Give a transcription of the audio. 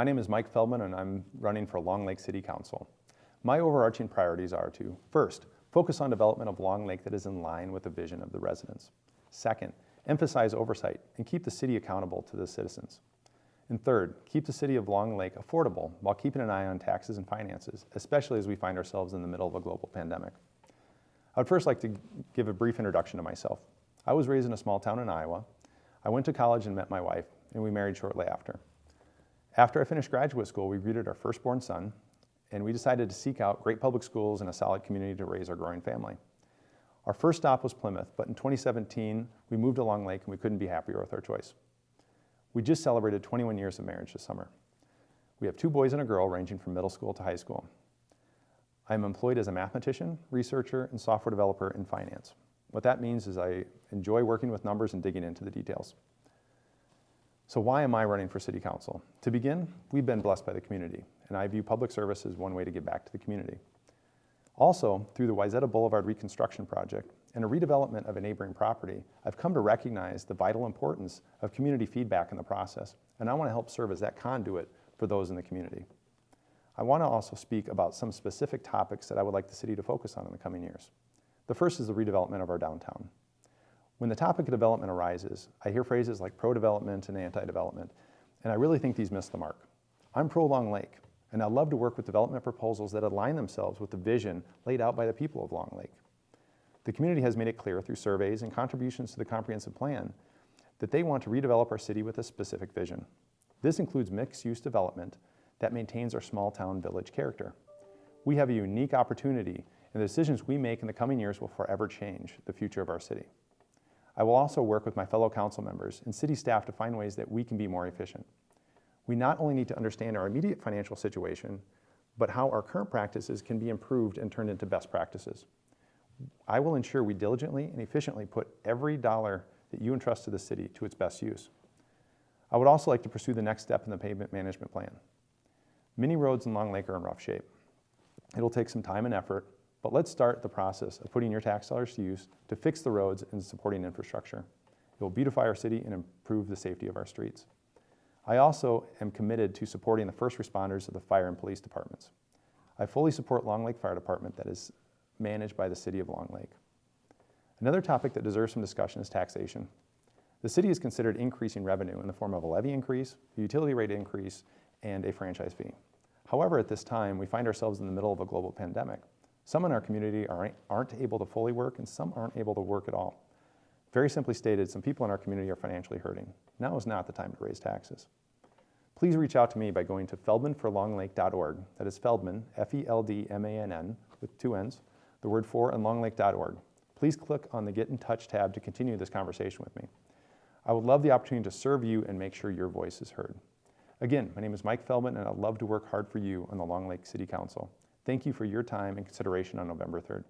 My name is Mike Feldmann and I'm running for Long Lake City Council. My overarching priorities are to, first, focus on development of Long Lake that is in line with the vision of the residents. Second, emphasize oversight and keep the city accountable to the citizens. And third, keep the city of Long Lake affordable while keeping an eye on taxes and finances, especially as we find ourselves in the middle of a global pandemic. I would first like to give a brief introduction to myself. I was raised in a small town in Iowa. I went to college and met my wife, and we married shortly after. After I finished graduate school, we greeted our firstborn son, and we decided to seek out great public schools and a solid community to raise our growing family. Our first stop was Plymouth, but in 2017, we moved to Long Lake and we couldn't be happier with our choice. We just celebrated 21 years of marriage this summer. We have 2 boys and a girl ranging from middle school to high school. I am employed as a mathematician, researcher, and software developer in finance. What that means is I enjoy working with numbers and digging into the details. So why am I running for city council? To begin, we've been blessed by the community, and I view public service as one way to give back to the community. Also, through the Wayzata Boulevard reconstruction project and a redevelopment of a neighboring property, I've come to recognize the vital importance of community feedback in the process, and I want to help serve as that conduit for those in the community. I want to also speak about some specific topics that I would like the city to focus on in the coming years. The first is the redevelopment of our downtown. When the topic of development arises, I hear phrases like pro-development and anti-development, and I really think these miss the mark. I'm pro-Long Lake, and I love to work with development proposals that align themselves with the vision laid out by the people of Long Lake. The community has made it clear through surveys and contributions to the comprehensive plan that they want to redevelop our city with a specific vision. This includes mixed-use development that maintains our small town village character. We have a unique opportunity, and the decisions we make in the coming years will forever change the future of our city. I will also work with my fellow council members and city staff to find ways that we can be more efficient. We not only need to understand our immediate financial situation, but how our current practices can be improved and turned into best practices. I will ensure we diligently and efficiently put every dollar that you entrust to the city to its best use. I would also like to pursue the next step in the pavement management plan. Many roads in Long Lake are in rough shape. It'll take some time and effort, but let's start the process of putting your tax dollars to use to fix the roads and supporting infrastructure. It will beautify our city and improve the safety of our streets. I also am committed to supporting the first responders of the fire and police departments. I fully support Long Lake Fire Department that is managed by the city of Long Lake. Another topic that deserves some discussion is taxation. The city has considered increasing revenue in the form of a levy increase, a utility rate increase, and a franchise fee. However, at this time, we find ourselves in the middle of a global pandemic. Some in our community aren't able to fully work, and some aren't able to work at all. Very simply stated, some people in our community are financially hurting. Now is not the time to raise taxes. Please reach out to me by going to feldmannforlonglake.org. That is Feldmann, F-E-L-D-M-A-N-N, with 2 N's, the word for, and longlake.org. Please click on the Get in Touch tab to continue this conversation with me. I would love the opportunity to serve you and make sure your voice is heard. Again, my name is Mike Feldmann, and I'd love to work hard for you on the Long Lake City Council. Thank you for your time and consideration on November 3rd.